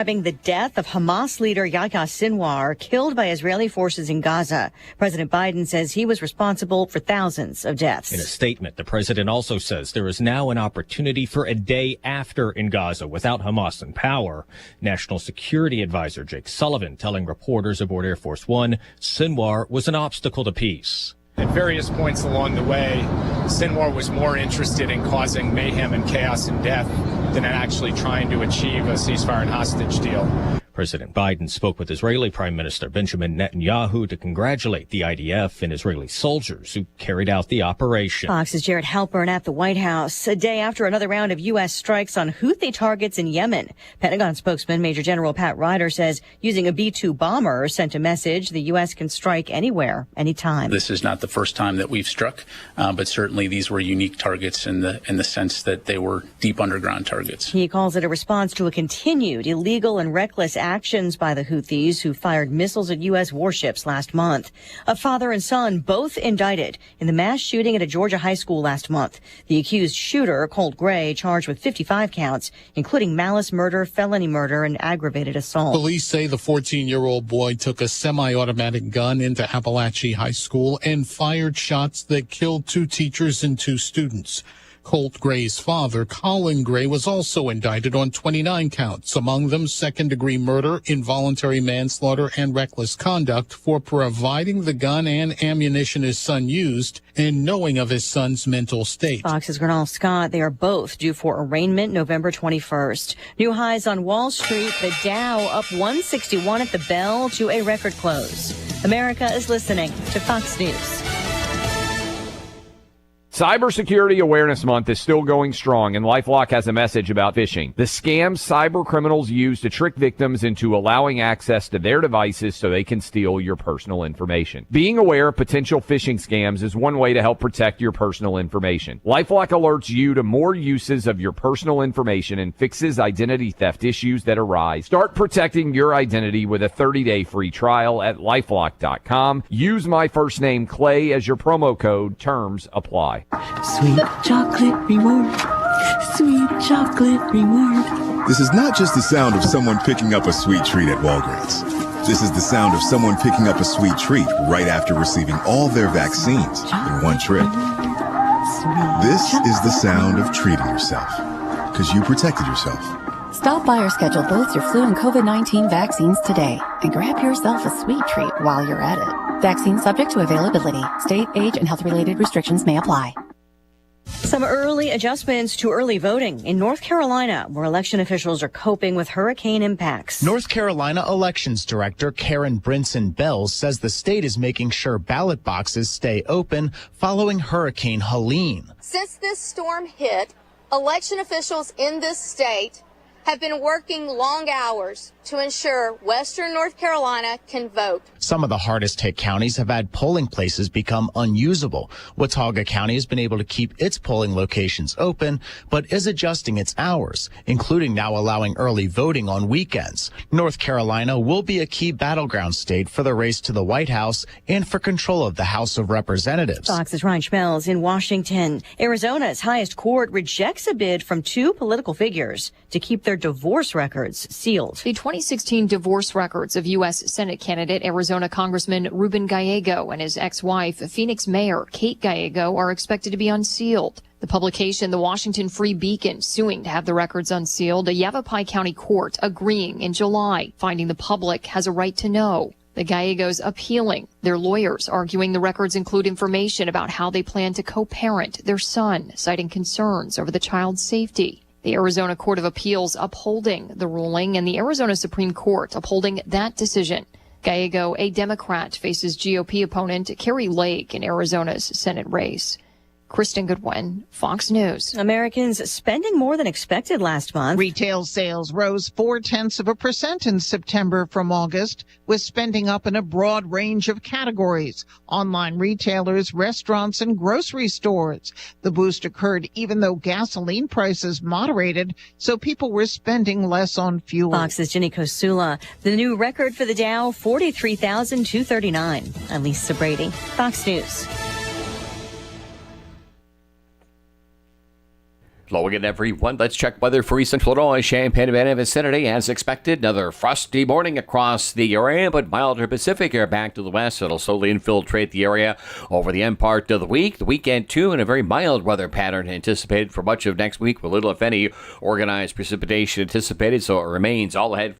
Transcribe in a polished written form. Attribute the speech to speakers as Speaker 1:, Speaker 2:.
Speaker 1: The death of Hamas leader Yahya Sinwar, killed by Israeli forces in Gaza. President Biden says he was responsible for thousands of deaths.
Speaker 2: In a statement, the president also says there is now an opportunity for a day after in Gaza without Hamas in power. National Security Advisor Jake Sullivan telling reporters aboard Air Force One Sinwar was an obstacle to peace.
Speaker 3: At various points along the way, Sinwar was more interested in causing mayhem and chaos and death than in actually trying to achieve a ceasefire and hostage deal.
Speaker 2: President Biden spoke with Israeli Prime Minister Benjamin Netanyahu to congratulate the IDF and Israeli soldiers who carried out the operation.
Speaker 1: Fox's Jared Halpern at the White House, a day after another round of U.S. strikes on Houthi targets in Yemen. Pentagon spokesman Major General Pat Ryder says using a B-2 bomber sent a message the U.S. can strike anywhere, anytime.
Speaker 4: This is not the first time that we've struck, but certainly these were unique targets in the sense that they were deep underground targets.
Speaker 1: He calls it a response to a continued illegal and reckless actions by the Houthis, who fired missiles at U.S. warships last month. A father and son both indicted in the mass shooting at a Georgia high school last month. The accused shooter, Colt Gray, charged with 55 counts, including malice murder, felony murder, and aggravated assault.
Speaker 5: Police say the 14-year-old boy took a semi-automatic gun into Appalachia High School and fired shots that killed 2 teachers and 2 students. Colt Gray's father, Colin Gray, was also indicted on 29 counts, among them second-degree murder, involuntary manslaughter, and reckless conduct for providing the gun and ammunition his son used and knowing of his son's mental state.
Speaker 1: Fox's Gernal Scott, they are both due for arraignment November 21st. New highs on Wall Street, the Dow up 161 at the bell to a record close. America is listening to Fox News.
Speaker 6: Cybersecurity Awareness Month is still going strong, and LifeLock has a message about phishing. The scams cyber criminals use to trick victims into allowing access to their devices so they can steal your personal information. Being aware of potential phishing scams is one way to help protect your personal information. LifeLock alerts you to more uses of your personal information and fixes identity theft issues that arise. Start protecting your identity with a 30-day free trial at LifeLock.com. Use my first name, Clay, as your promo code. Terms apply.
Speaker 7: Sweet chocolate reward. Sweet chocolate reward.
Speaker 8: This is not just the sound of someone picking up a sweet treat at Walgreens. This is the sound of someone picking up a sweet treat right after receiving all their vaccines in one trip. This is the sound of treating yourself, because you protected yourself.
Speaker 9: Stop by or schedule both your flu and COVID-19 vaccines today and grab yourself a sweet treat while you're at it. Vaccines subject to availability. State, age, and health-related restrictions may apply.
Speaker 1: Some early adjustments to early voting in North Carolina, where election officials are coping with hurricane impacts.
Speaker 10: North Carolina Elections Director Karen Brinson Bells says the state is making sure ballot boxes stay open following Hurricane Helene.
Speaker 11: Since this storm hit, election officials in this state have been working long hours to ensure Western North Carolina can vote.
Speaker 10: Some of the hardest hit counties have had polling places become unusable. Watauga County has been able to keep its polling locations open, but is adjusting its hours, including now allowing early voting on weekends. North Carolina will be a key battleground state for the race to the White House and for control of the House of Representatives.
Speaker 1: Fox's Ryan Schmelz in Washington. Arizona's highest court rejects a bid from 2 political figures to keep their divorce records sealed.
Speaker 12: The 2016 divorce records of U.S. Senate candidate Arizona Congressman Ruben Gallego and his ex-wife, Phoenix Mayor Kate Gallego, are expected to be unsealed. The publication, the Washington Free Beacon, suing to have the records unsealed, a Yavapai County court agreeing in July, finding the public has a right to know. The Gallegos appealing, their lawyers arguing the records include information about how they plan to co-parent their son, citing concerns over the child's safety. The Arizona Court of Appeals upholding the ruling and the Arizona Supreme Court upholding that decision. Gallego, a Democrat, faces GOP opponent Carrie Lake in Arizona's Senate race. Kristen Goodwin, Fox News.
Speaker 1: Americans spending more than expected last month.
Speaker 13: Retail sales rose 0.4% in September from August, with spending up in a broad range of categories: online retailers, restaurants, and grocery stores. The boost occurred even though gasoline prices moderated, so people were spending less on fuel.
Speaker 1: Fox's Jenny Kosula. The new record for the Dow, 43,239. I'm Lisa Brady, Fox News.
Speaker 14: Hello again, everyone. Let's check weather for East Central Illinois, Champaign-Urbana vicinity. As expected, another frosty morning across the area, but milder Pacific air back to the west. It'll slowly infiltrate the area over the end part of the week. The weekend, too, and a very mild weather pattern anticipated for much of next week with little, if any, organized precipitation anticipated, so it remains all ahead.